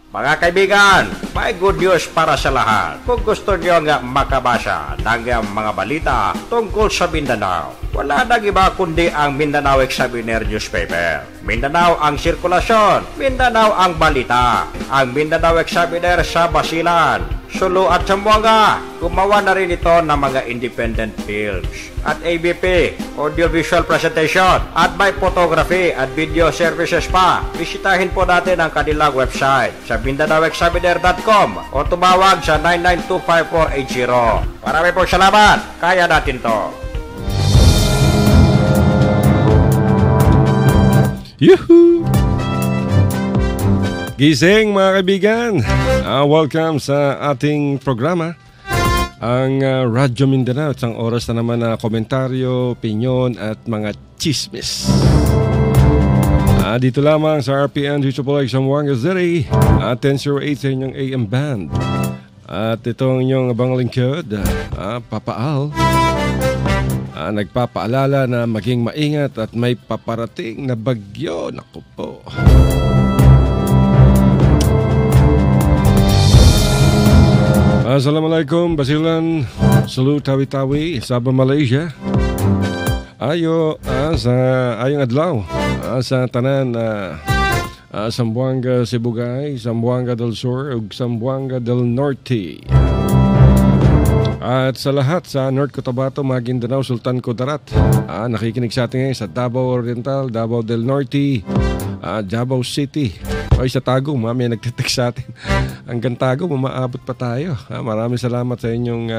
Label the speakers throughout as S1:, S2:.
S1: Mga kaibigan, may good news para sa lahat. Kung gusto nyo nga makabasa ng mga balita tungkol sa Mindanao, wala nang iba kundi ang Mindanao Examiner newspaper. Mindanao ang sirkulasyon, Mindanao ang balita. Ang Mindanao Examiner sa Basilan, Sulu at Zamboanga. Gumawa na rin ito ng mga independent films at ABP, audiovisual presentation, at may photography at video services pa. Bisitahin po natin ang kanilang website sa MindanaoExaminer.com o tumawag sa 9925480. Marami pong salamat. Kaya natin to.
S2: Yuhu! Gising mga kaibigan! Welcome sa ating programa, ang Radyo Mindanao. Isang oras na naman na komentaryo, opinyon at mga chismis. Dito lamang sa RPN Chuchupolay Zamboanga City at 1008 sa inyong AM band. At itong inyong abang lingkod, Papa Al, nagpapaalala na maging maingat at may paparating na bagyo. Naku po. Assalamualaikum, Basilan, Salut, Tawi-Tawi, Sabah, Malaysia. Ayong adlaw sa tanan Zamboanga, Sibugay, Zamboanga del Sur ug Zamboanga del Norte. At sa lahat sa North Cotabato, Maguindanao, Sultan Kudarat, nakikinig sa atin ngayon sa Davao Oriental, Davao del Norte, Davao City. Ay, sa Tagum, may nagtitext sa atin. Hanggang Tagum, umaabot pa tayo. Maraming salamat sa inyong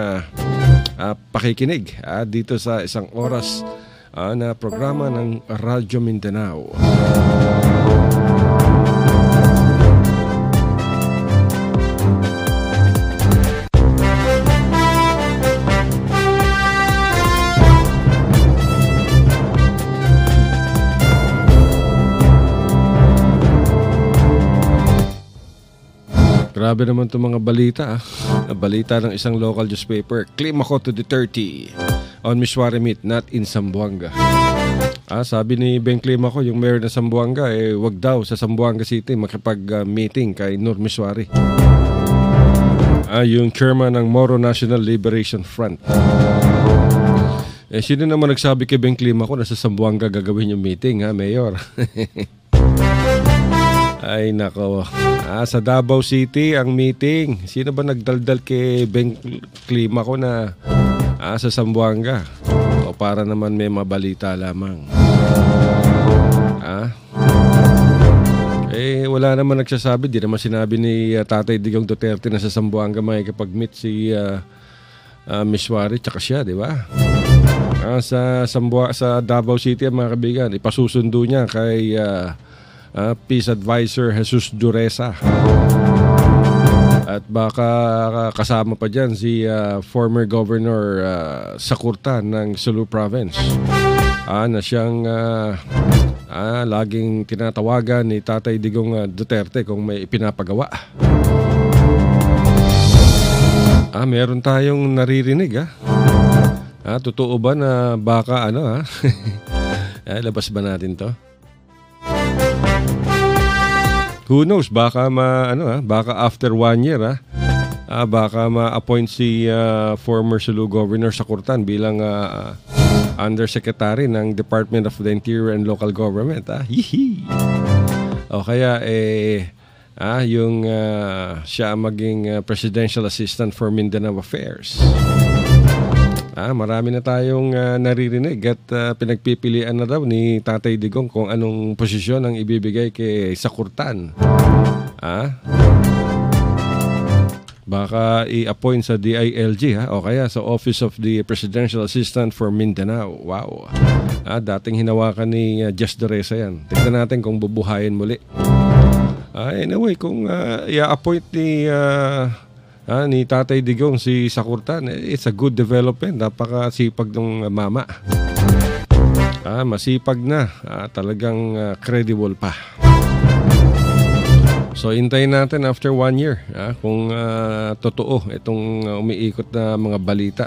S2: pakikinig dito sa isang oras na programa ng Radyo Mindanao. Grabe naman itong mga balita. Balita ng isang local newspaper. Claim ako to the 30 on Mishwari Meet, not in Zamboanga. Sabi ni Ben Claim ako, yung mayor ng Zamboanga, wag daw sa Zamboanga City makipag-meeting kay Nur Mishwari. Yung chairman ng Moro National Liberation Front. Sino naman nagsabi kay Ben Claim ako na sa Zamboanga gagawin yung meeting, Mayor? Ay nako. Sa Davao City ang meeting. Sino ba nagdaldal kay Ben Klima ko na sa Zamboanga? O para naman may mabalita lamang. Wala naman nagsasabi. Di naman sinabi ni Tatay Digong Duterte na sa Zamboanga may kapag-meet si Mishwari tsaka siya, di ba? Sa Davao City mga kabigan, ipasusundo niya kay Peace Advisor Jesus Duresa. At baka kasama pa dyan si former Governor Sakurta ng Sulu Province, na siyang laging tinatawagan ni Tatay Digong Duterte kung may ipinapagawa. Meron tayong naririnig. Totoo ba na baka labas ba natin to? Who knows, baka baka after 1 year baka ma-appoint si former Sulu Governor Sakurtan bilang Undersecretary ng Department of the Interior and Local Government. Hihi. O kaya yung siya maging Presidential Assistant for Mindanao Affairs. Marami na tayong naririnig at pinagpipilian na daw ni Tatay Digong kung anong posisyon ang ibibigay kay Sakurtan. Baka i-appoint sa DILG o kaya sa Office of the Presidential Assistant for Mindanao. Wow. Dating hinawakan ni Jess Duresa yan. Tignan natin kung bubuhayin muli. Anyway, kung i-appoint ni Tatay Digong si Sakurtan, it's a good development. Napakasipag ng mama. Masipag na. Talagang credible pa. So, hintayin natin after 1 year kung totoo itong umiikot na mga balita.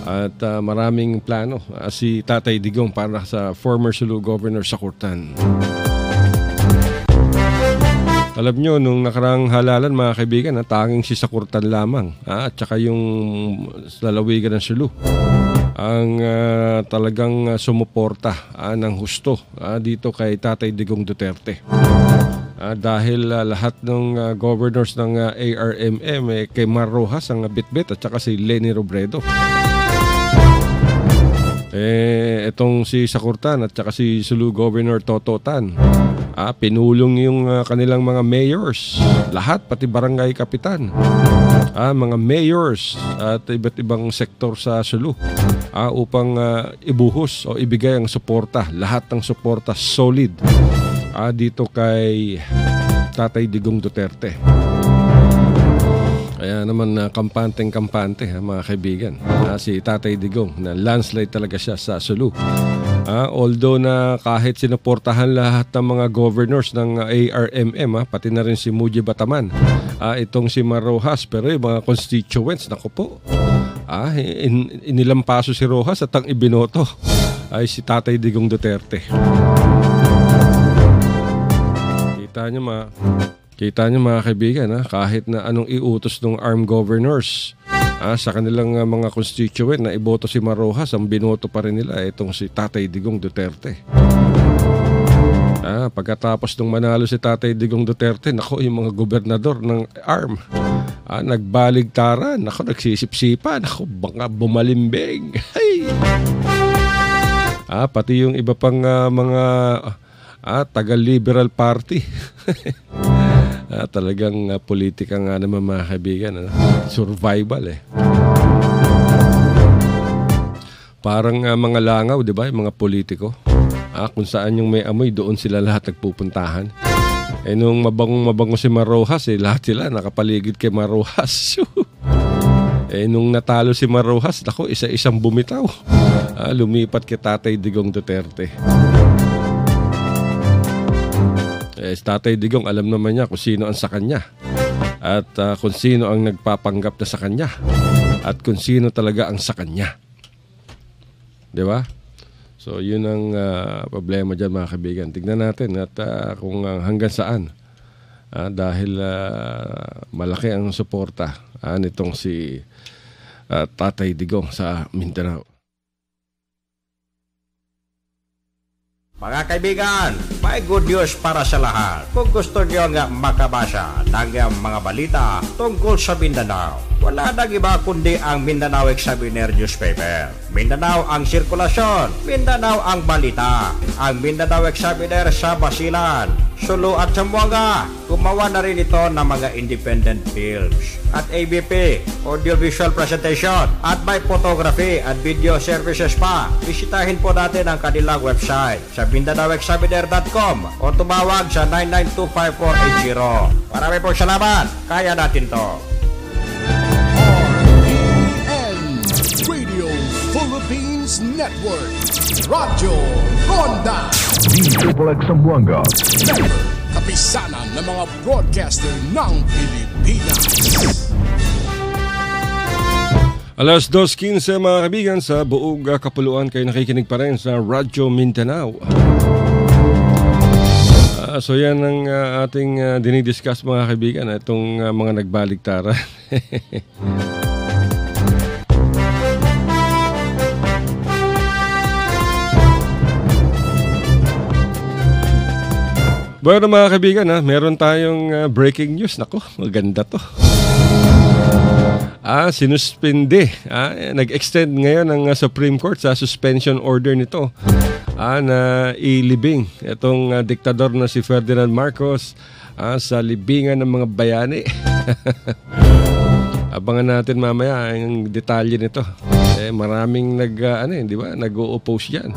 S2: At maraming plano si Tatay Digong para sa former Sulu Governor Sakurtan. Alam nyo, nung nakarang halalan mga kaibigan, tanging si Sakurtan lamang at saka yung lalawigan ng Sulu ang talagang sumuporta ng husto dito kay Tatay Digong Duterte. Dahil lahat ng governors ng ARMM kay Mar Rojas ang bitbit at saka si Leni Robredo. Itong si Sakurtan at saka si Sulu Governor Toto Tan, pinulong yung kanilang mga mayors, lahat pati barangay kapitan, mga mayors at iba't ibang sektor sa Sulu, upang ibuhos o ibigay ang suporta, lahat ng suporta solid dito kay Tatay Digong Duterte. Kaya naman kampanteng-kampante mga kaibigan, si Tatay Digong na landslide talaga siya sa Sulu. Although na kahit sinuportahan lahat ng mga governors ng ARMM, pati na rin si Muji Bataman, itong si Mar Rojas, pero yung mga constituents, naku po, inilampaso si Rojas at ang ibinoto ay si Tatay Digong Duterte. Kita nyo mga kaibigan, kahit na anong iutos ng armed governors sa kanilang mga constituent na iboto si Mar Rojas, ang binoto pa rin nila itong si Tatay Digong Duterte. Pagkatapos nung manalo si Tatay Digong Duterte, nako, yung mga gobernador ng ARM nagbaligtaran, nako, nagsisipsipan, nako, baka bumalimbing. Hey! Pati yung iba pang mga taga-liberal party. Talagang politika nga naman mga kaibigan, survival parang mga langaw, di ba, yung mga politiko, kung saan yung may amoy, doon sila lahat nagpupuntahan. Nung mabango si Mar Rojas, lahat sila nakapaligid kay Mar Rojas. Nung natalo si Mar Rojas, nako, isa-isang bumitaw, lumipat kay Tatay Digong Duterte. Si Tatay Digong, alam naman niya kung sino ang sa kanya at kung sino ang nagpapanggap na sa kanya at kung sino talaga ang sa kanya. Di ba? So yun ang problema dyan mga kaibigan. Tignan natin at kung hanggang saan, dahil malaki ang suporta nitong si Tatay Digong sa Mindanao.
S1: Mga kaibigan, may good news para sa lahat. Kung gusto nyo nga makabasa ng mga balita tungkol sa Mindanao, wala nang iba kundi ang Mindanao Examiner newspaper. Mindanao ang sirkulasyon, Mindanao ang balita. Ang Mindanao Examiner sa Basilan, Sulu at Zamboanga. Gumawa na rin ito ng mga independent films at ABP, audiovisual presentation, at may photography at video services pa. Bisitahin po natin ang kanilang website sa MindanaoExaminer.com o tumawag sa 9925480. Marami pong salamat. Kaya natin to.
S3: Radio Philippines Network. Radyo Ronda.
S4: DXX Zamboanga.
S3: Kapisanan ng mga broadcaster ng Pilipinas.
S2: Alas 2:15 mga kaibigan, sa buong kapuluan kayo nakikinig pa rin sa Radyo Mindanao. So yan ang ating dinidiscuss mga kaibigan, itong mga nagbaligtaran. Bueno mga kaibigan, meron tayong breaking news. Nako, maganda to. Sinuspende. Nag-extend ngayon ang Supreme Court sa suspension order nito na ilibing itong diktador na si Ferdinand Marcos sa libingan ng mga bayani. Abangan natin mamaya ang detalye nito. Maraming nag-o-oppose diyan.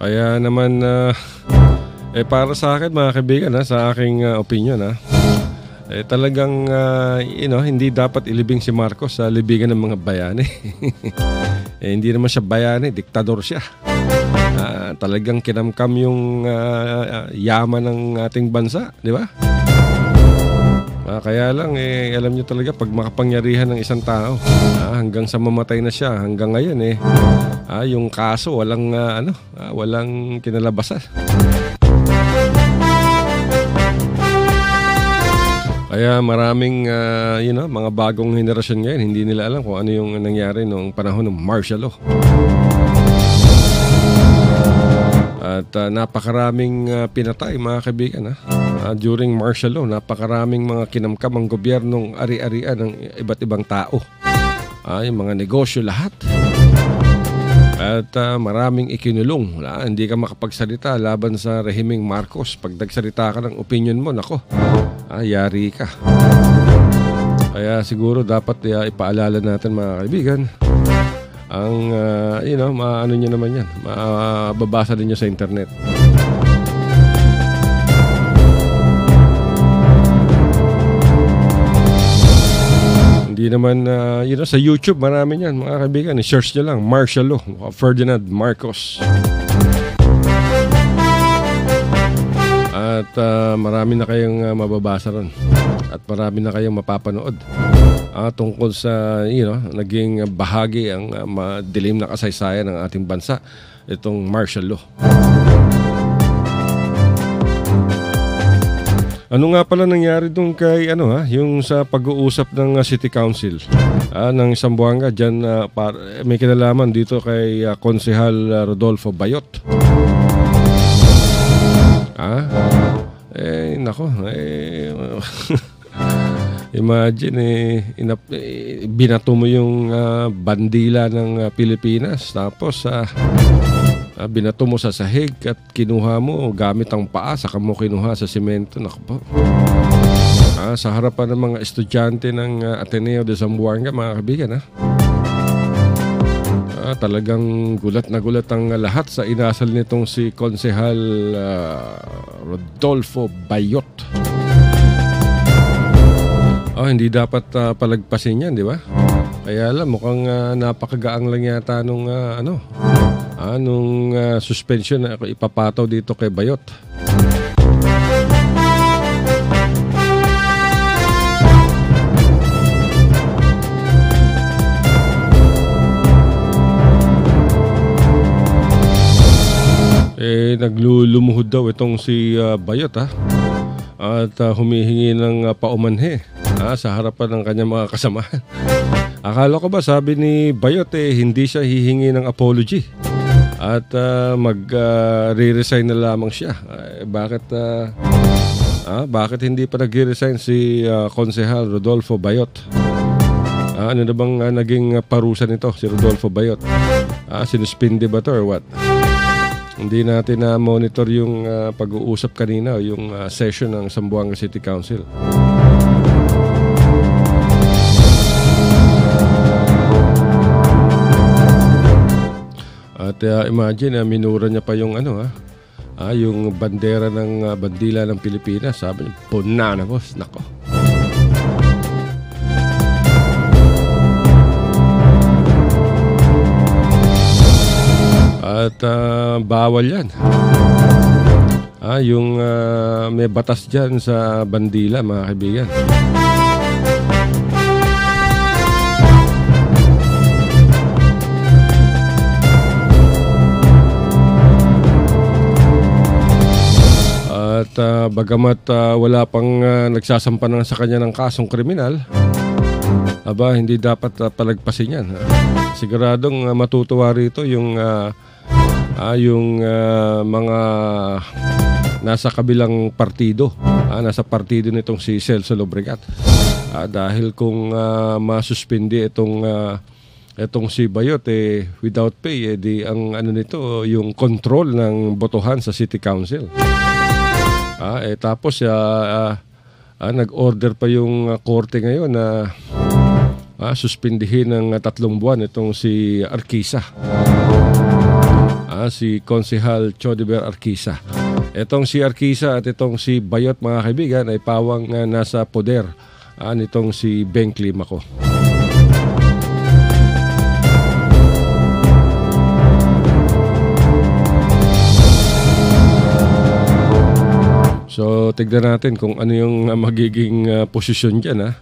S2: Kaya naman, para sa akin mga kaibigan, sa aking opinion, talagang hindi dapat ilibing si Marcos sa libingan ng mga bayani. Hindi naman siya bayani, diktador siya. Talagang kinamkam yung yaman ng ating bansa, di ba? Kaya lang alam niyo talaga pag makapangyarihan ng isang tao, hanggang sa mamatay na siya hanggang ngayon yung kaso walang walang kinalabasan. Kaya maraming mga bagong henerasyon ngayon hindi nila alam kung ano yung nangyari noong panahon ng martial law. At napakaraming pinatay mga kaibigan during martial law. Napakaraming mga kinamkam ang gobyernong ari-arian ng iba't ibang tao. Yung mga negosyo lahat. At maraming ikinulong. Hindi ka makapagsalita laban sa rehimeng Marcos. Pag nagsalita ka ng opinion mo, nako, yari ka. Kaya siguro dapat ipaalala natin mga kaibigan ang maano nyo naman yan, mababasa din nyo sa internet. Hindi naman sa YouTube marami yan mga kaibigan, i-search nyo lang martial law, Ferdinand Marcos. At marami na kayong mababasa ron. At marami na kayong mapapanood tungkol sa naging bahagi ang madilim na kasaysayan ng ating bansa, itong martial law. Ano nga pala nangyari doon kay yung sa pag-uusap ng City Council ng Zamboanga dyan, may kinalaman dito kay Konsehal Rodolfo Bayot. Imagine binato mo yung bandila ng Pilipinas, tapos binato mo sa sahig at kinuha mo gamit ang paa, saka mo kinuha sa simento. Naku po. Sa harapan ng mga estudyante ng Ateneo de Zamboanga mga kaibigan. Talagang gulat na gulat ang lahat sa inasal nitong si Konsehal Rodolfo Bayot. Hindi dapat palagpasin yan, di ba? Kaya alam, mukhang napakagaang lang yata nung suspension na ipapataw dito kay Bayot. Naglulumuhod daw itong si Bayot at humihingi ng paumanhe sa harapan ng kanyang mga kasamahan. Akala ko ba sabi ni Bayot hindi siya hihingi ng apology at mag-re-resign na lamang siya. Bakit hindi pa nag-resign si Konsehal Rodolfo Bayot? Ano na bang naging parusa nito si Rodolfo Bayot? Sinuspinde ba to or what? Hindi natin monitor yung pag-uusap kanina, yung session ng Zamboanga City Council. At imagine, minura niya pa yung yung bandera ng bandila ng Pilipinas. Sabi niya, punana boss, nako. At bawal yan. Yung may batas dyan sa bandila mga kaibigan. At bagamat wala pang nagsasampa na sa kanya ng kasong kriminal, hindi dapat palagpasin yan. Siguradong matutuwa rito yung mga nasa kabilang partido, nasa partido nitong si Celso Lobregat. Dahil kung masuspindi itong si Bayot without pay, di ang nito yung control ng botohan sa City Council. Tapos nag-order pa yung korte ngayon na suspindihin ng 3 buwan itong si Arquisa. Si Konsehal Chodiver Arquisa. Itong si Arquisa at itong si Bayot mga kaibigan ay pawang nasa poder nitong si Beng Climaco. So, tignan natin kung ano yung magiging posisyon dyan.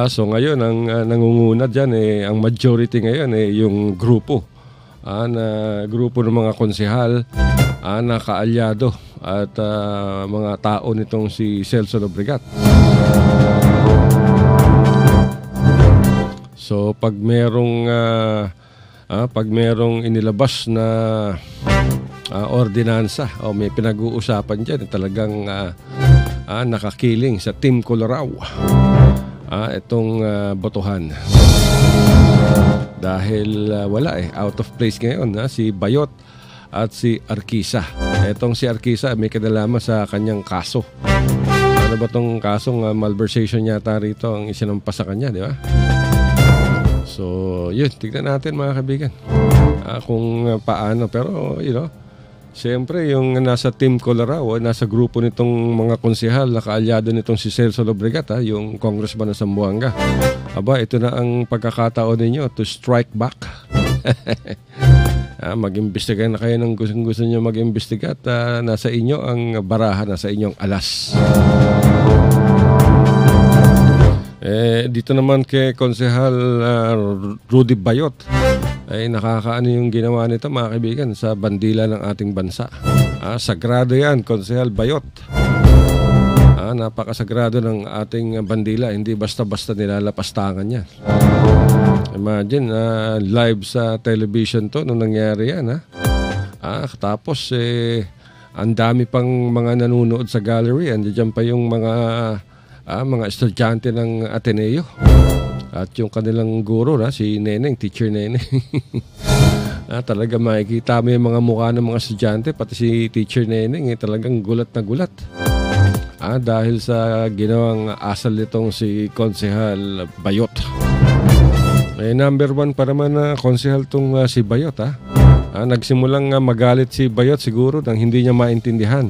S2: So, ngayon, ang nangunguna dyan, ang majority ngayon, yung grupo. Na grupo ng mga konsehal na kaalyado at mga tao nitong si Celso Lobregat. So, pag merong inilabas na ordinansa o may pinag-uusapan dyan, talagang nakakiling sa Team Colorao itong botohan. Dahil wala out of place ngayon si Bayot at si Arquisa. Etong si Arquisa may kinalaman sa kanyang kaso. Ano ba tong kasong malversation yata rito ang isinampas sa kanya, di ba? So, yun, tignan natin mga kaibigan kung paano. Pero, siyempre yung nasa Team Colorao, nasa grupo nitong mga konsehal na kaalyado nitong si Celso Lobregat, yung congressman ng Zamboanga. Aba, ito na ang pagkakataon ninyo to strike back. Mag-imbestiga na kayo ng gusto nyo mag-imbestiga at nasa inyo ang baraha, nasa inyong alas. Dito naman kay Konsehal Rudy Bayot ay nakakaano yung ginawa nito mga kaibigan sa bandila ng ating bansa. Sagrado yan, Konsehal Bayot. Napakasagrado ng ating bandila, hindi basta-basta nilalapastangan yan. Imagine, live sa television to nung nangyari yan. Tapos ang dami pang mga nanonood sa gallery, andiyan pa yung mga estudyante ng Ateneo at yung kanilang guro si Neneng, teacher Neneng. Talaga makikita mo yung mga mukha ng mga estudyante, pati si teacher Neneng talagang gulat na gulat dahil sa ginawang asal nitong si Konsehal Bayot. Number 1 pa naman na konsehal tong si Bayot. Nagsimulang magalit si Bayot siguro nang hindi niya maintindihan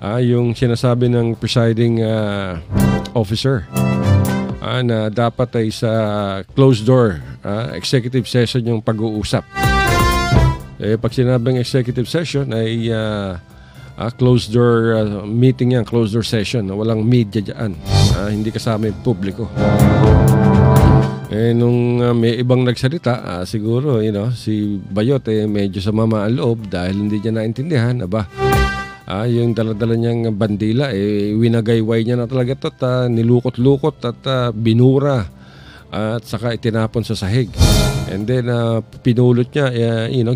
S2: yung sinasabi ng presiding officer na dapat ay sa closed door executive session yung pag-uusap. Pag sinabing executive session ay closed door meeting yan, closed door session, walang media dyan, hindi kasama yung publiko. Nung may ibang nagsalita, siguro si Bayot medyo sa mama ang loob dahil hindi niya naintindihan. Yung daladala niyang bandila, winagayway niya na talaga ito at nilukot-lukot at binura at saka itinapon sa sahig. And then pinulot niya,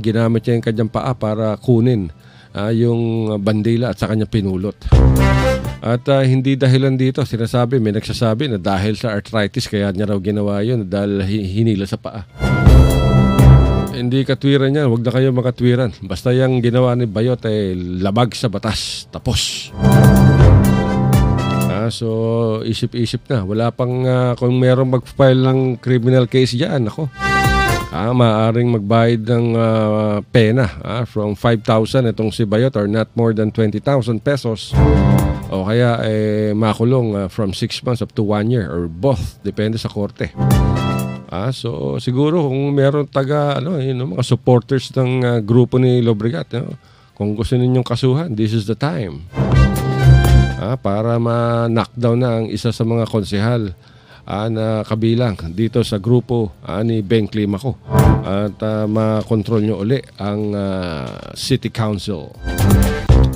S2: ginamit niya yung kanyang paa para kunin yung bandila at saka niya pinulot. At hindi dahilan dito, may nagsasabi na dahil sa arthritis kaya niya raw ginawa yun dahil hinila sa paa. Hindi katwiran yan, huwag na kayo makatwiran. Basta yung ginawa ni Bayot labag sa batas, tapos. So isip-isip na, wala pang kung merong mag-file ng criminal case dyan, maaaring magbayad ng pena from 5,000 itong si Bayot or not more than 20,000 pesos. O kaya makulong from 6 months up to 1 year or both, depende sa korte. So siguro kung meron mga supporters ng grupo ni Lobregat, kung gusto ninyong kasuhan, this is the time. Para ma-knockdown na ang isa sa mga konsehal na kabilang dito sa grupo ni Beng Climaco at makontrol nyo uli ang City Council.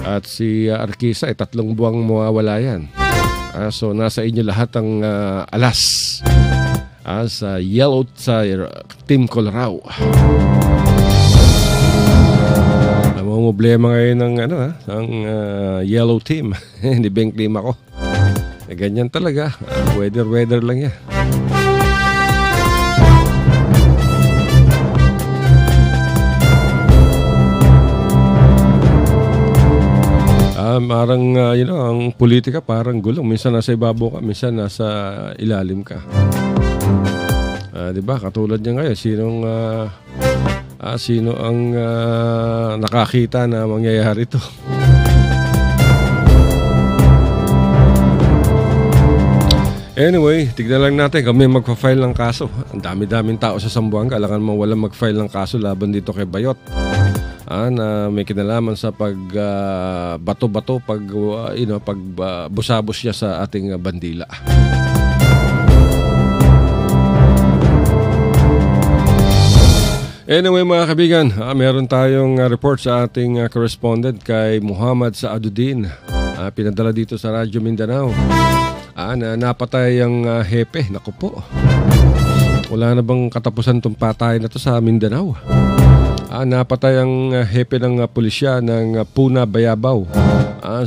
S2: At si Arquisa 3 buwang mawawala yan. So nasa inyo lahat ang alas sa yellow sa Team Colorao. Ang problema ngayon ng ang yellow team ni Beng Climaco. Ganyan talaga. Weather lang yan. Parang ang politika parang gulong. Minsan nasa ibabaw ka, minsan nasa ilalim ka. Diba? Katulad niya ngayon, sino ang nakakita na mangyayari ito? Anyway, tignan lang natin kami magpa-file ng kaso. Ang dami-daming tao sa Zamboanga. Alangan mo walang mag-file ng kaso laban dito kay Bayot. na may kinalaman sa bato-bato pag busabos siya sa ating bandila. Anyway mga kaibigan, meron tayong report sa ating correspondent kay Muhammad Saaduddin, pinadala dito sa Radyo Mindanao. Na napatay ang hepe. Naku po, wala na bang katapusan itong patay na to sa Mindanao? Napatay ang hepe ng pulisya ng Puna, Bayabaw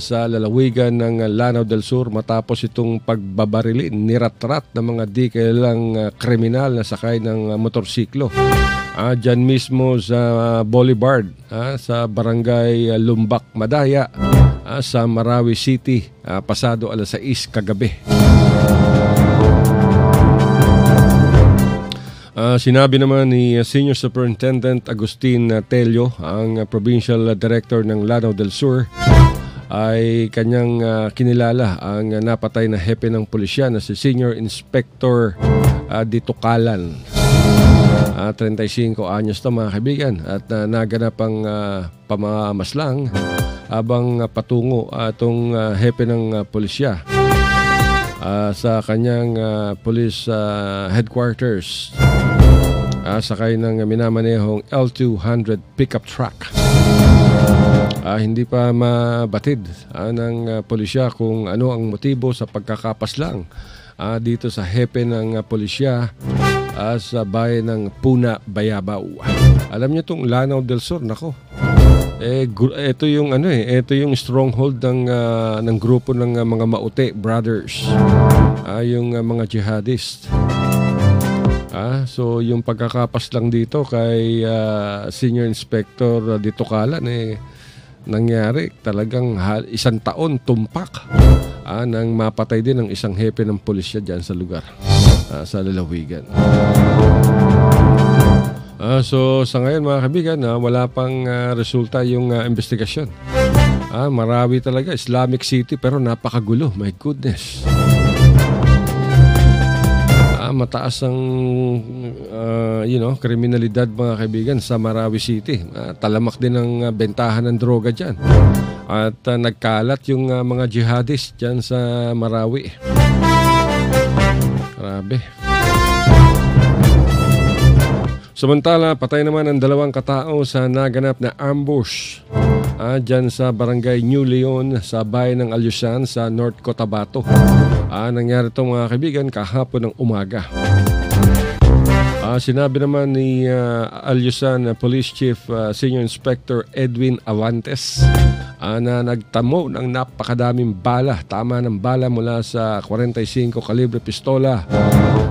S2: sa lalawigan ng Lanao del Sur matapos itong pagbabarili, niratrat ng mga di kilalang kriminal na sakay ng motorsiklo. Diyan mismo sa Boulevard, sa barangay Lumbak, Madaya, sa Marawi City, pasado alas 6 kagabi. Sinabi naman ni Senior Superintendent Agustin Tello, ang Provincial Director ng Lanao del Sur, ay kanyang kinilala ang napatay na hepe ng pulisya na si Senior Inspector Dito Kalan. 35 anyos to mga kaibigan, at naganap ang pamamaslang habang patungo itong hepe ng pulisya sa kanyang police headquarters, sakay ng minamanehong L200 pickup truck. Hindi pa mabatid ng pulisya kung ano ang motibo sa pagkakapaslang dito sa hepe ng pulisya sa bayan ng Puna, Bayabaw. Alam niyo itong Lanao del Sur, nako. Ito yung ito yung stronghold ng grupo ng mga Maute Brothers. Yung mga jihadist. So yung pagkakapas lang dito kay Senior Inspector Dito Kalan nangyari talagang 1 taon tumpak nang mapatay din ng isang hepe ng pulisya diyan sa lugar, sa lalawigan. So sa ngayon mga kaibigan, wala pang resulta yung investigasyon. Marawi talaga, Islamic City, pero napakagulo, my goodness. Mataas ang kriminalidad mga kaibigan sa Marawi City. Talamak din ang bentahan ng droga dyan. At nagkalat yung mga jihadist dyan sa Marawi. Grabe. Samantala, patay naman ang 2 katao sa naganap na ambush dyan sa barangay New Leon sa bayan ng Alyusan sa North Cotabato. Nangyari ito mga kaibigan kahapon ng umaga. Sinabi naman ni Alyusan Police Chief Senior Inspector Edwin Avantes na nagtamo ng napakadaming bala, tama ng bala mula sa 45 kalibre pistola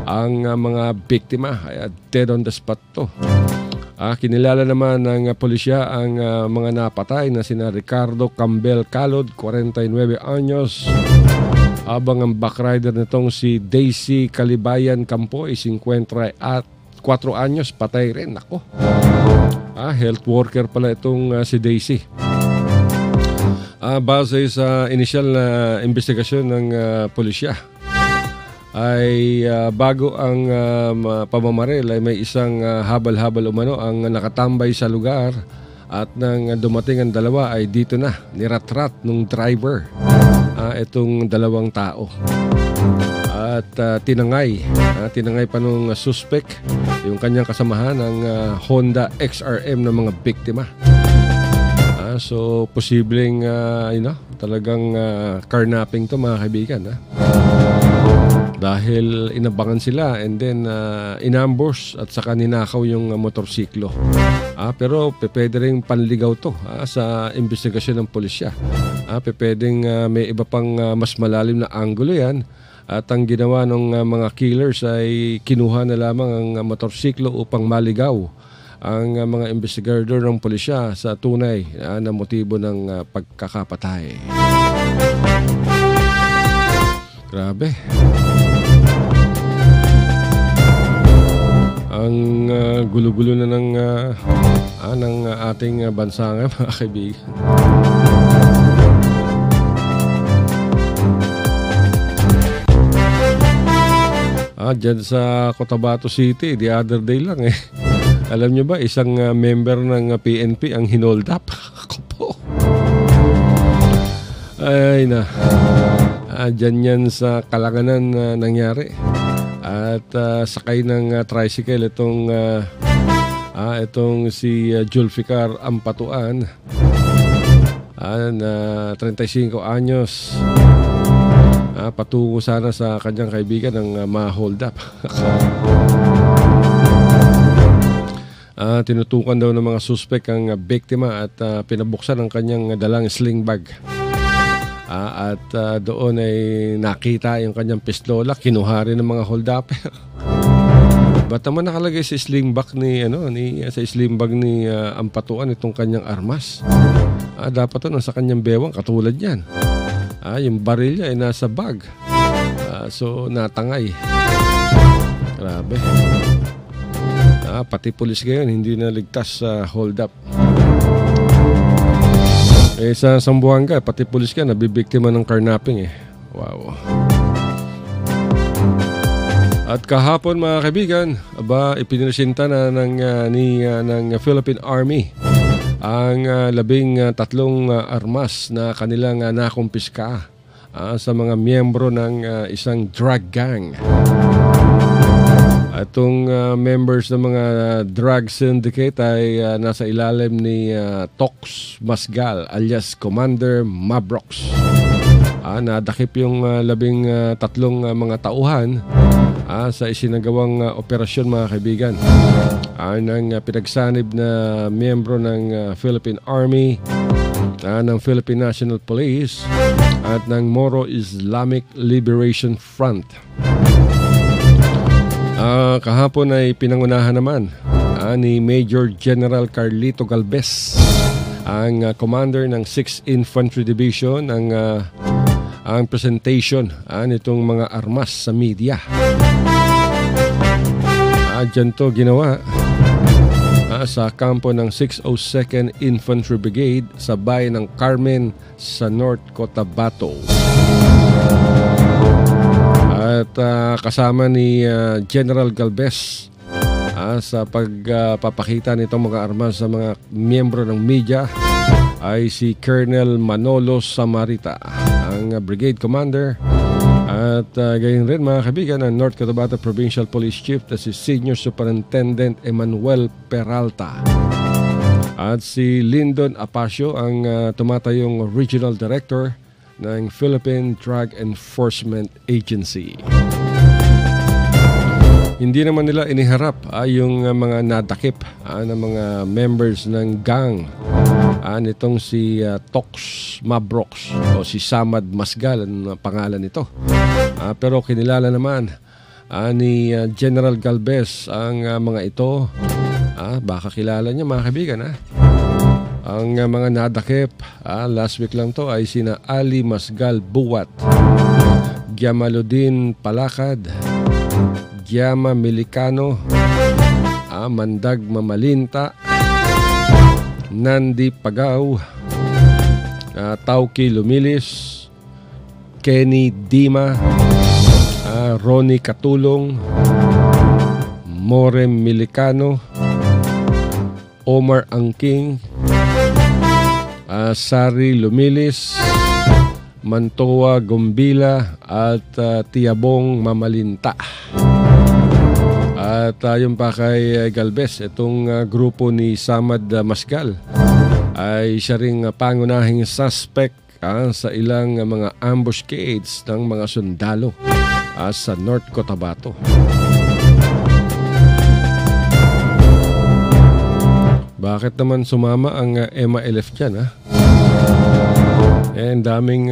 S2: ang mga biktima. Dead on the spot to. Kinilala naman ng pulisya ang mga napatay na sina Ricardo Cambel Calod, 49 anyos, habang ang backrider nitong si Daisy Calibayan Campoy, 54 anyos, patay rin. Ako. Health worker pala itong si Daisy. Base sa initial na investigasyon ng pulisya, ay bago ang pamamaril ay may isang habal-habal umano ang nakatambay sa lugar, at nang dumating ang dalawa ay dito na niratrat nung driver itong 2 tao, at tinangay pa nung suspect yung kanyang kasamahan ng Honda XRM ng mga biktima. So posibleng talagang carnapping to mga kaibigan, dahil inabangan sila and then inambush at saka ninakaw yung motorsiklo. Pero pwede rin panligaw to sa investigasyon ng pulisya. Pwedeng may iba pang mas malalim na anggulo yan, at ang ginawa ng mga killers ay kinuha na lamang ang motorsiklo upang maligaw ang mga investigador ng pulisya sa tunay na motibo ng pagkakapatay. Grabe. Ang gulo-gulo na ng ating bansa nga mga kaibigan. Dyan sa Cotabato City, the other day lang Alam nyo ba, isang member ng PNP ang hinold up? Ako po. Ay na. Dyan yan sa Kalanganan nangyari. At sakay ng tricycle itong si Julficar Ampatuan na 35 anyos. Patungo sana sa kanyang kaibigan ng ma-hold up. Tinutukan daw ng mga suspek ang biktima at pinabuksan ang kanyang dalang sling bag. At doon ay nakita yung kanyang pistola, kinuha rin ng mga hold up. Ba't naman nakalagay sa sling bag sa sling bag ni Ampatuan itong kanyang armas? Dapat to nasa kanyang bewang katulad yan. Yung baril niya ay nasa bag. So natangay. Grabe. Pati pulis ngayon hindi naligtas sa hold up. Sa Zamboanga, pati pulis ka nabibiktima ng carnapping Wow. At kahapon mga kaibigan, ipiniresinta na ng Philippine Army ang 13 armas na kanilang nakumpiska sa mga miyembro ng isang drug gang. Itong members ng mga drug syndicate ay nasa ilalim ni Tox Masgal alias Commander Mabrox. Nadakip yung 13 mga tauhan sa isinagawang operasyon mga kaibigan ng pinagsanib na miyembro ng Philippine Army, ng Philippine National Police at ng Moro Islamic Liberation Front. Kahapon ay pinangunahan naman ni Major General Carlito Galvez, ang commander ng 6th Infantry Division, ang presentation nitong mga armas sa media. Dyan to ginawa sa kampo ng 602nd Infantry Brigade sa bayan ng Carmen sa North Cotabato. At kasama ni General Galvez sa pagpapakita nitong mga armas sa mga miyembro ng media ay si Colonel Manolo Samarita, ang brigade commander. At gayon rin mga kaibigan, ang North Cotabato Provincial Police Chief na si Senior Superintendent Emmanuel Peralta. At si Lyndon Apacio, ang tumatayong Regional Director ng Philippine Drug Enforcement Agency. Hindi naman nila iniharap yung mga nadakip ng mga members ng gang nitong si Tox Mabrox o si Samad Masgal ang pangalan nito. Pero kinilala naman ni General Galvez ang mga ito. Baka kilala niya mga kaibigan. Ang mga nadakip last week lang to ay sina Ali Masgal Buwat, Giamaludin Palakad, Giama Milicano, Mandag Mamalinta, Nandi Pagaw, Tauki Lumilis, Kenny Dima, Ronnie Katulong, More Milicano, Omar Angking, Sari Lumilis, Mantoa Gumbila at Tiabong Mamalinta. At ayon pa kay Galvez, itong grupo ni Samad Masgal ay siya ring pangunahing suspect sa ilang mga ambuscades ng mga sundalo sa North Cotabato. Bakit naman sumama ang MILF dyan? Ang daming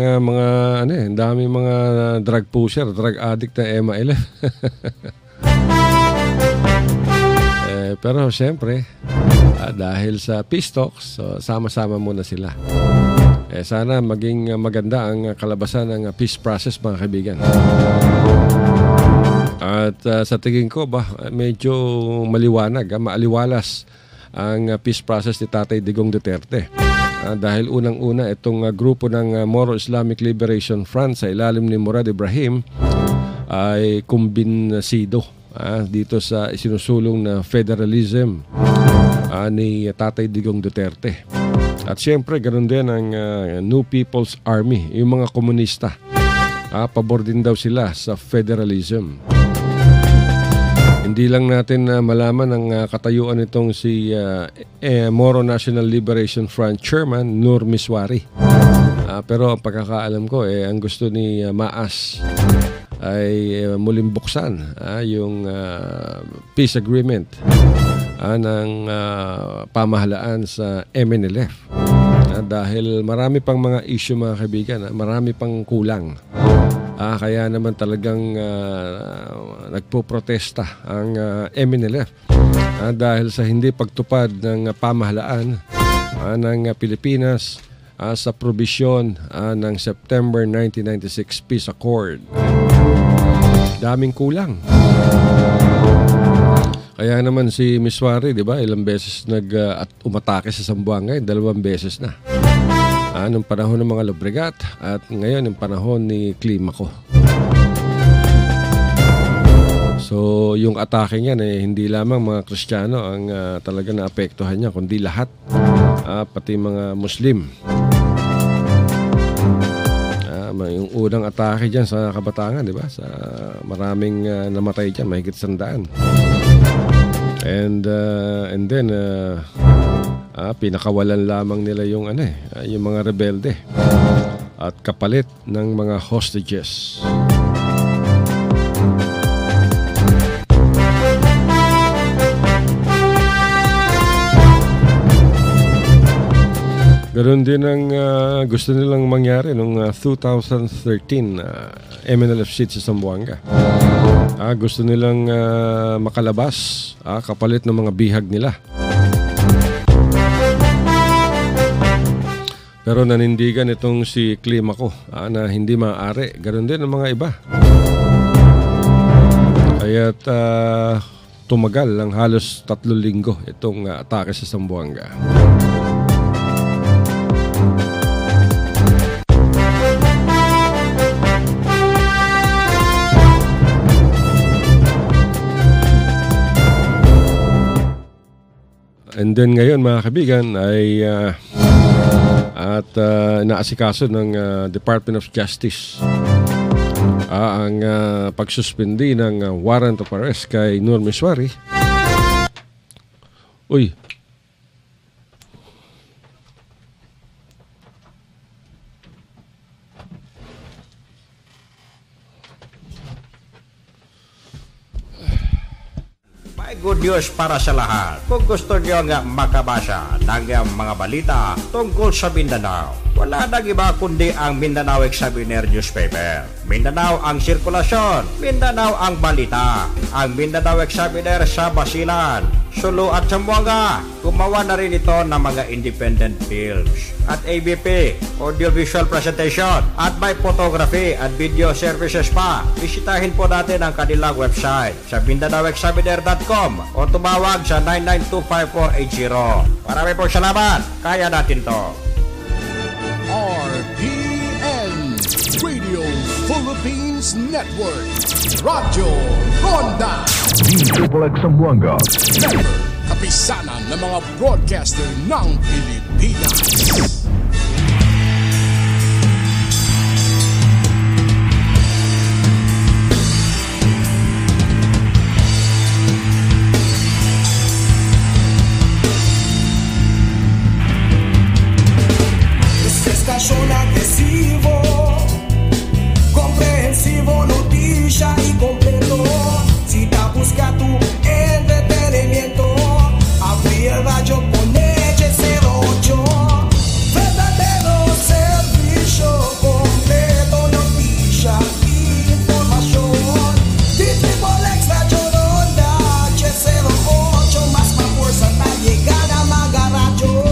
S2: mga drug pusher, drug addict na MILF. Pero siyempre, dahil sa peace talks, so sama-sama muna sila. Sana maging maganda ang kalabasan ng peace process mga kaibigan. At sa tingin ko medyo maliwanag, maaliwalas ang peace process ni Tatay Digong Duterte. Dahil unang-una itong grupo ng Moro Islamic Liberation Front sa ilalim ni Murad Ibrahim ay kumbinsido dito sa isinusulong na federalism ni Tatay Digong Duterte. At siyempre, ganun din ang New People's Army, yung mga komunista. Pabor din daw sila sa federalism. Hindi lang natin malaman ang katayuan nitong si Moro National Liberation Front Chairman Nur Miswari. Pero ang pagkakaalam ko, ang gusto ni Maas ay muling buksan yung peace agreement ng pamahalaan sa MNLF. Dahil marami pang mga issue, mga kaibigan, marami pang kulang. Kaya naman talagang nagpo-protesta ang MNLF dahil sa hindi pagtupad ng pamahalaan ng Pilipinas sa probisyon ng September 1996 Peace Accord. Daming kulang. Kaya naman si Miswari, di ba, ilang beses umatake sa Zamboanga, 2 beses na. Nung panahon ng mga Lobregat at ngayon yung panahon ni Climaco. So yung atake niyan hindi lamang mga Kristiyano ang talaga naapektuhan niya, kundi lahat, pati mga Muslim. Yung unang atake dyan sa Kabatangan, di ba? Sa maraming namatay dyan, mahigit 100. And then pinakawalan lamang nila yung yung mga rebelde at kapalit ng mga hostages. Ganon din ang gusto nilang mangyari noong 2013 MNLF seat sa Zamboanga. Gusto nilang makalabas kapalit ng mga bihag nila. Pero nanindigan itong si Climaco na hindi maaari. Ganon din ang mga iba. Kaya't tumagal lang halos 3 linggo itong atake sa Zamboanga. And then ngayon, mga kaibigan, ay naasikaso ng Department of Justice ang pagsuspindi ng warrant of arrest kay Nur Miswari. Uy!
S1: Good news para sa lahat. Kung gusto nyo nga makabasa ng mga balita tungkol sa Mindanao, wala nang iba kundi ang Mindanao Examiner newspaper. Mindanao ang sirkulasyon, Mindanao ang balita. Ang Mindanao Examiner sa Basilan, Sulu at Zamboanga. Gumawa na rin ito ng mga independent films at ABP, audiovisual presentation, at may photography at video services pa. Bisitahin po natin ang kanilang website sa MindanaoExaminer.com o tumawag sa 9925480. Marami pong salamat. Kaya natin to.
S3: RPN Radio Philippines Network. Radyo Ronda.
S4: DXXX Zamboanga.
S3: Kapisanan ng mga broadcaster ng Pilipinas.
S5: Estación agresivo, comprensivo, noticia y completo. Si te busca tu entretenimiento, abrí el radio con H08. Verdadero servicio completo, noticia y información. Triple X Radio Ronda, H08, más fuerza para llegar a Magarayo.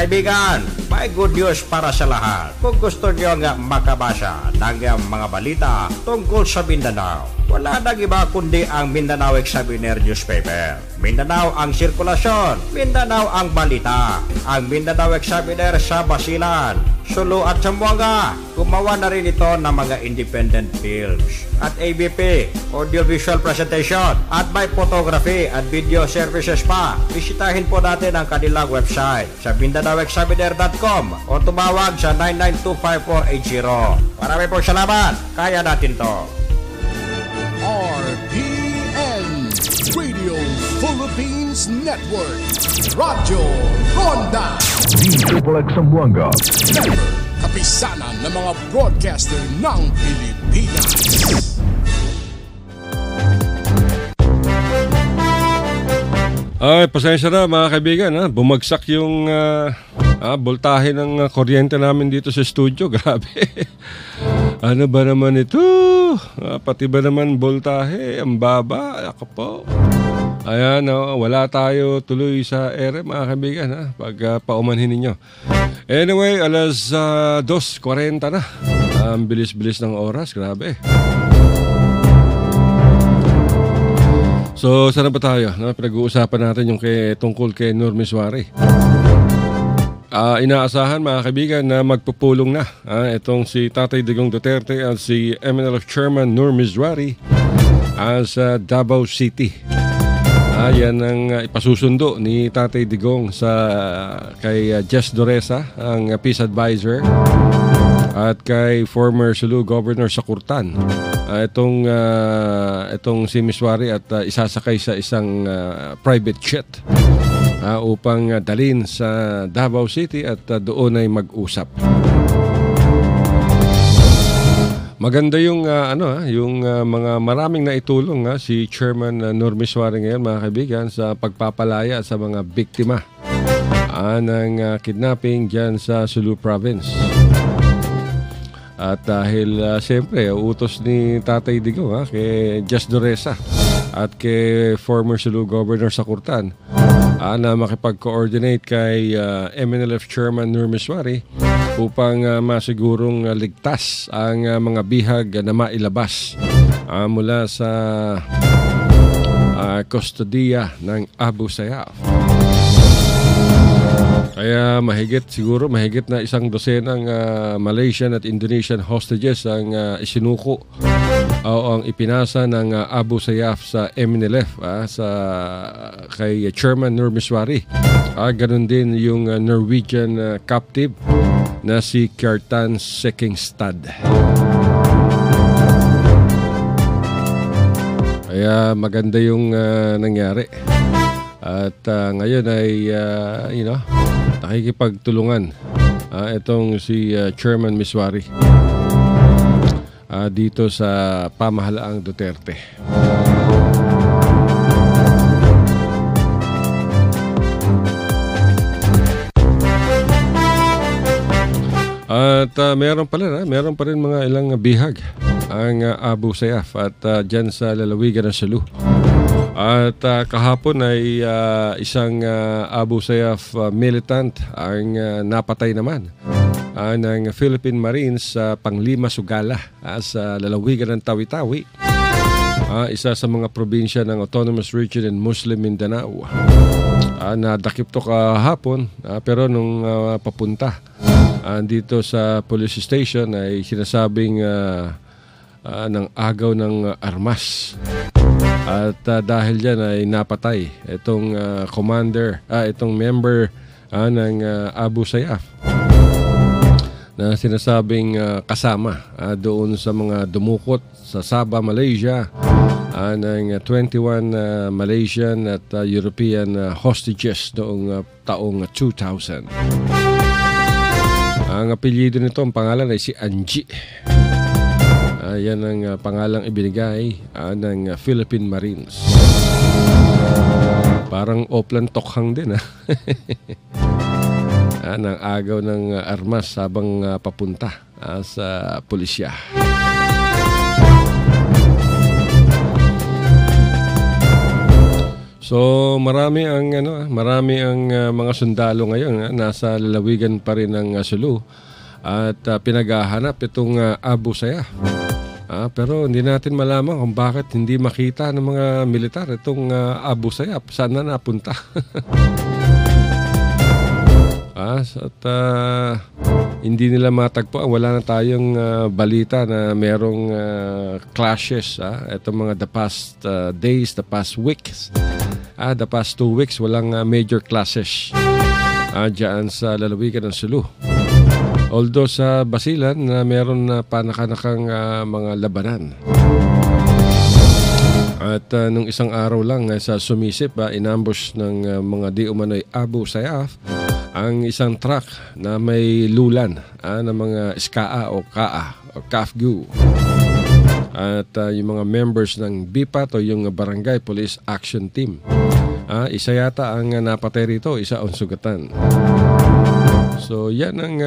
S1: kaibigan, may good news para sa lahat. Kung gusto nyo nga makabasa ng mga balita tungkol sa Mindanao, wala nang iba kundi ang Mindanao Examiner newspaper. Mindanao ang sirkulasyon, Mindanao ang balita. Ang Mindanao Examiner sa Basilan, Sulu at Zamboanga. Gumawa na rin ito ng mga independent films at ABP, audiovisual presentation, at may photography at video services pa. Bisitahin po natin ang kanilang website sa MindanaoExaminer.com o tumawag sa 9925480. Marami pong salamat. Kaya natin to.
S3: RPN Radio Philippines Network. Radyo Ronda.
S4: D-Triple-X Zamboanga.
S3: Kapisanan ng mga broadcaster ng Pilipinas.
S2: Ay, pasensya na mga kaibigan. Bumagsak yung voltahe ng kuryente namin dito sa studio. Grabe. Ano ba naman ito? Pati ba naman voltahe? Ang baba. Ako po. Ayan, wala tayo tuloy sa ere mga kaibigan pag paumanhin ninyo. Anyway, alas 2:40 na. Ang bilis-bilis ng oras. Grabe. So, saan ba tayo? Pinag-uusapan natin yung tungkol kay Nur Miswari. Inaasahan mga kaibigan na magpupulong na itong si Tatay Digong Duterte at si MNLF Chairman Nur Miswari sa Davao City. Yan ang ipasusundo ni Tatay Digong kay Jess Doresa, ang peace advisor, at kay former Sulu Governor Sakurtan. Itong si Miswari at isasakay sa isang private jet upang dalhin sa Davao City at doon ay mag-usap. Maganda yung mga maraming naitulong si Chairman Nur Miswari ngayon mga kaibigan sa pagpapalaya sa mga biktima ng kidnapping diyan sa Sulu Province. At dahil siyempre utos ni Tatay Digong kay Jess Doresa at kay former Sulu Governor Sakurtan na makipag-coordinate kay MNLF Chairman Nur Miswari upang masigurong ligtas ang mga bihag na mailabas mula sa kustodiya ng Abu Sayyaf. Kaya mahigit na 100 ng Malaysian at Indonesian hostages ang isinuko o ang ipinasa ng Abu Sayyaf sa MNLF kay Chairman Nur Miswari. Ganun din yung Norwegian captive na si Kjartan Sekingstad. Kaya maganda yung nangyari. At ngayon ay nakikipagtulungan itong si Chairman Miswari dito sa pamahalaang Duterte. At meron pa rin mga ilang bihag ang Abu Sayyaf at dyan sa lalawigan ng Sulu. At kahapon ay isang Abu Sayyaf militant ang napatay naman ng Philippine Marines sa Panglima Sugala sa lalawigan ng Tawi-Tawi, isa sa mga probinsya ng Autonomous Region in Muslim Mindanao. Nadakip to kahapon pero nung papunta dito sa police station ay sinasabing ng agaw ng armas. At dahil dyan ay napatay itong itong member ng Abu Sayyaf na sinasabing kasama doon sa mga dumukot sa Sabah, Malaysia ng 21 Malaysian at European hostages noong taong 2000. Ang apelyido nito, ang pangalan ay si Angie. Yan ang pangalang ibinigay ng Philippine Marines. Parang Oplan Tokhang din ng agaw ng armas habang papunta sa pulisya. So marami ang mga sundalo ngayon nasa lalawigan pa rin ng Sulu at pinaghahanap itong Abu Sayyaf. Pero hindi natin malaman kung bakit hindi makita ng mga militar itong Abu Sayyaf. Saan na napunta? At hindi nila matagpuan. Wala na tayong balita na merong clashes. Itong mga the past days, the past weeks. The past 2 weeks, walang major clashes dyan sa lalawigan ng Sulu. Although sa Basilan na meron na panakanakang mga labanan. At nung isang araw lang sa Sumisip, inambush ng mga di umano'y Abu Sayyaf ang isang truck na may lulan ng mga SKA o KA o KAFGU. At yung mga members ng BIPAT o yung Barangay Police Action Team. Isa yata ang napatay rito, isa ang sugatan. So yan ang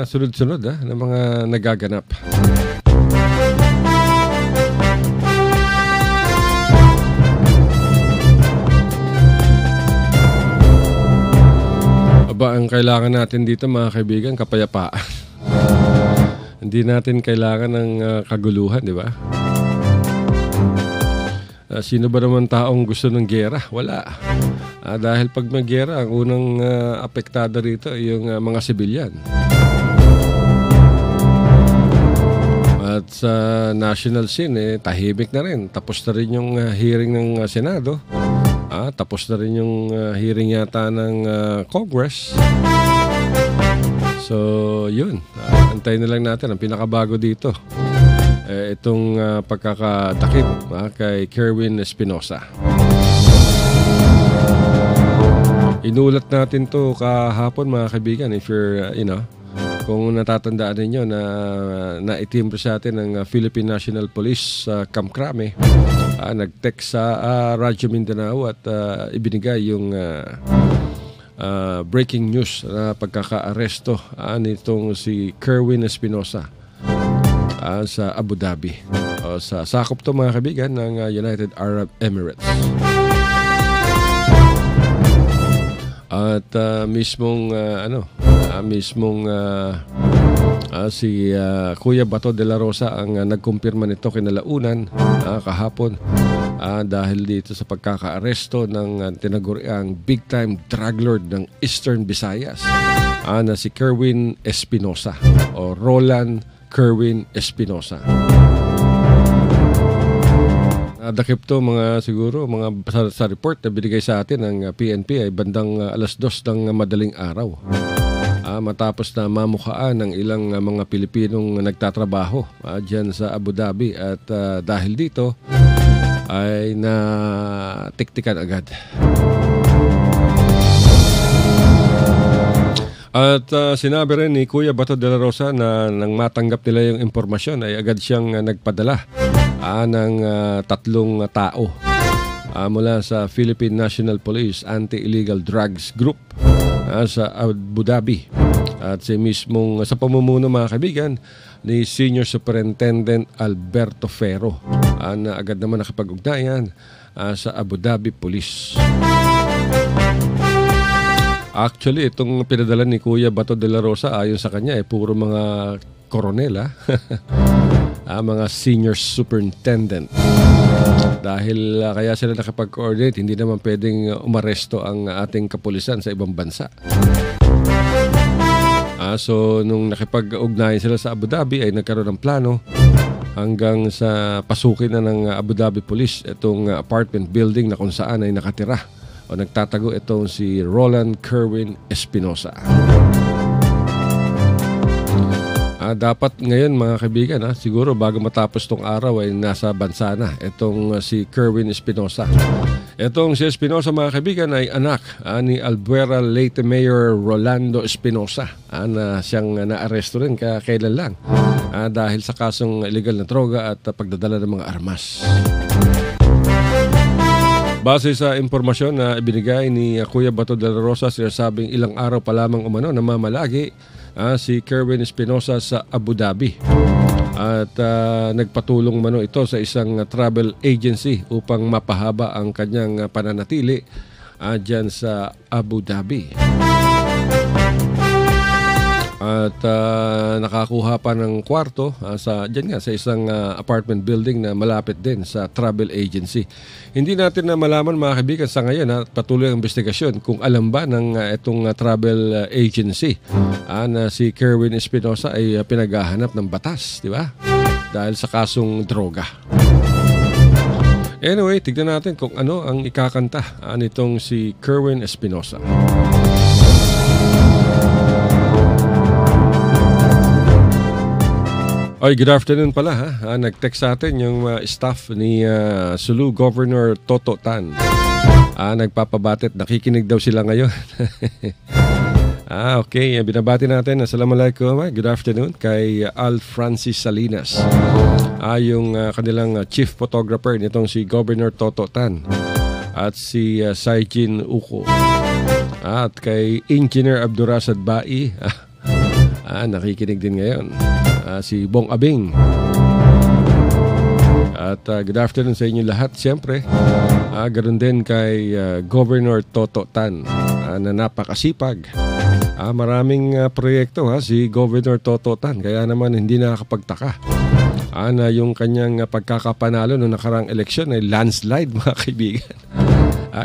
S2: sunod-sunod na mga nagaganap. Aba, ang kailangan natin dito mga kaibigan, kapayapaan. Hindi natin kailangan ng kaguluhan, di ba? Sino ba naman taong gusto ng giyera? Wala. Dahil pag may giyera, ang unang apektado rito ay yung mga sibilyan. At sa national scene, tahimik na rin. Tapos na rin yung hearing ng Senado. Tapos na rin yung hearing yata ng Congress. So, yun. Antayin na lang natin ang pinakabago dito. Itong pagkakadakip kay Kerwin Espinosa. Inulat natin to kahapon mga kaibigan. If you're, kung natatandaan ninyo na naitimbre sa atin ng Philippine National Police Camp Crame, nag-text sa Radyo Mindanao at ibinigay yung breaking news na pagkaka-aresto nitong si Kerwin Espinosa sa Abu Dhabi. Sa sakop to mga kaibigan ng United Arab Emirates. At si Kuya Bato de la Rosa ang nagkumpirma nito kinalaunan kahapon dahil dito sa pagkaka-aresto ng tinaguriang big time drug lord ng Eastern Visayas na si Kerwin Espinosa o Roland Kerwin Espinosa. Dakip to siguro sa report na binigay sa atin ng PNP ay bandang 2:00 ng madaling araw. Matapos na mamukhaan ng ilang mga Pilipinong nagtatrabaho dyan sa Abu Dhabi at dahil dito ay natiktikan agad. At sinabi rin ni Kuya Bato de la Rosa na nang matanggap nila yung impormasyon ay agad siyang nagpadala ng 3 tao mula sa Philippine National Police Anti-Illegal Drugs Group sa Abu Dhabi. At sa pamumuno mga kaibigan ni Senior Superintendent Alberto Ferro na agad naman nakapag-ugnayan sa Abu Dhabi Police. Actually, itong pinadala ni Kuya Bato de la Rosa ayon sa kanya puro mga koronel mga senior superintendent. Dahil kaya sila nakapag-coordinate, hindi naman pwedeng umaresto ang ating kapulisan sa ibang bansa. So, nung nakipag-ugnayan sila sa Abu Dhabi ay nagkaroon ng plano hanggang sa pasukin na ng Abu Dhabi Police itong apartment building na kung saan ay nakatira o nagtatago itong si Roland Kerwin Espinosa. Dapat ngayon mga kaibigan, siguro bago matapos tong araw ay nasa bansa na itong si Kerwin Espinosa. Itong si Espinosa mga kaibigan ay anak ni Albuera Leyte Mayor Rolando Espinosa na siyang naaresto rin kailan lang dahil sa kasong illegal na droga at pagdadala ng mga armas. Base sa impormasyon na ibinigay ni Kuya Bato de la Rosa, sinasabing ilang araw pa lamang umano namamalagi si Kerwin Espinosa sa Abu Dhabi. At nagpatulong mano ito sa isang travel agency upang mapahaba ang kanyang pananatili dyan sa Abu Dhabi. At nakakuha pa ng kwarto sa isang apartment building na malapit din sa travel agency. Hindi natin na malaman mga kaibigan sa ngayon patuloy ang investigasyon kung alam ba ng itong travel agency na si Kerwin Espinosa ay pinaghahanap ng batas, di ba? Dahil sa kasong droga. Anyway, tignan natin kung ano ang ikakanta nitong si Kerwin Espinosa. Oy, good afternoon pala ha. Nag-text sa atin yung staff ni Sulu Governor Toto Tan. Nagpapabatit, nakikinig daw sila ngayon. Okay. Binabati natin. Assalamualaikum. Good afternoon kay Al Francis Salinas. Yung kanilang chief photographer nitong si Governor Toto Tan. At si Saijin Uko. At kay Engineer Abdurasad Bai. Nakikinig din ngayon. Si Bong Abing. At good afternoon sa inyo lahat. Siyempre, ganoon din kay Governor Toto Tan na napakasipag. Maraming proyekto si Governor Toto Tan. Kaya naman hindi nakakapagtaka na yung kanyang pagkakapanalo noong nakarang eleksyon ay landslide mga kaibigan.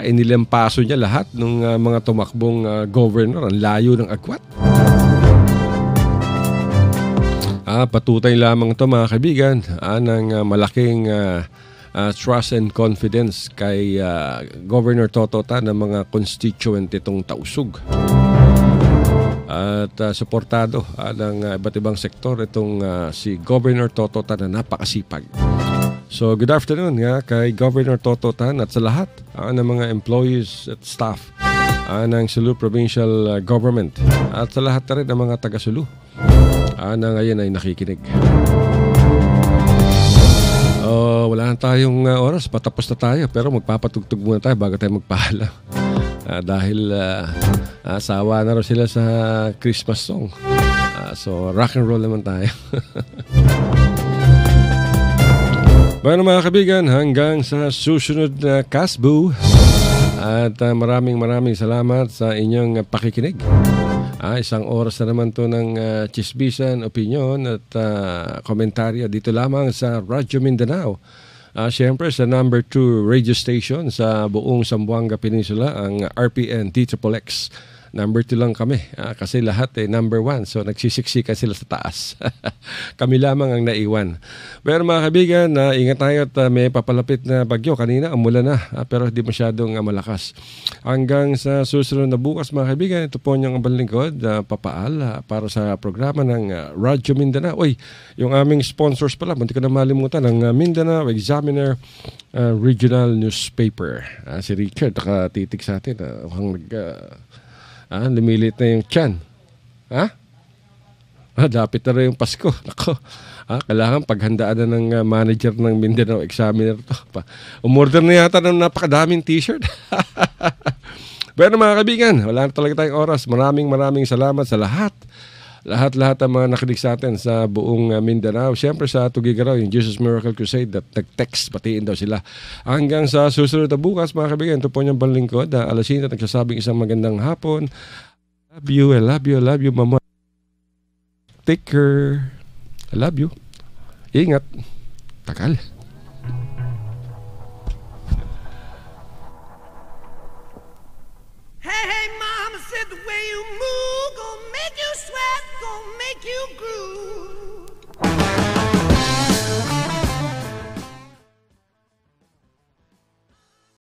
S2: Inilampaso niya lahat ng mga tumakbong governor. Ang layo ng agwat. Patutay lamang ito mga kaibigan ng malaking trust and confidence kay Governor Toto Tan ng mga constituent itong Tausug. At suportado ng iba't ibang sektor itong si Governor Toto Tan na napakasipag. So good afternoon kay Governor Toto Tan at sa lahat ng mga employees at staff ng Sulu Provincial Government at sa lahat na rin ng mga taga-Sulu na ngayon ay nakikinig. Wala na tayong oras, patapos na tayo pero magpapatugtog muna tayo bago tayo magpaalam. Dahil sawa na rin sila sa Christmas song. So rock and roll naman tayo. Bueno mga kaibigan, hanggang sa susunod na Kasbu. At maraming salamat sa inyong pakikinig. Isang oras na naman to ng chisbisan, opinion at komentaryo dito lamang sa Radyo Mindanao. Siyempre sa number 2 radio station sa buong Zamboanga Peninsula, ang RPN DXXX. Number 2 lang kami kasi lahat number 1. So nagsisiksikan sila sa taas. Kami lamang ang naiwan. Pero mga kaibigan, ingat tayo at may papalapit na bagyo. Kanina umulan na pero hindi masyadong malakas. Hanggang sa susunod na bukas mga kaibigan, ito po niyong balingkod, papaal para sa programa ng Radyo Mindanao. Uy, yung aming sponsors pala, hindi ko na malimutan, ng Mindanao Examiner Regional Newspaper. Si Richard, nakatitig sa atin. Lumilit na yung tiyan. Dapit na rin yung Pasko. Nako. Kailangan paghandaan na ng manager ng Mindanao Examiner to. Umorder na yata ng napakadaming t-shirt. Pero mga kaibigan, wala na talaga tayong oras. Maraming salamat sa lahat. Lahat ang mga nakinig sa atin sa buong Mindanao. Siyempre sa Tugigaraw, yung Jesus Miracle Crusade that nag-text, batiin daw sila. Hanggang sa susunod na bukas, mga kaibigan, ito po niyang balingkod. Alasina, nagsasabing isang magandang hapon. I love you, mama. Take care. I love you. Ingat. Takal.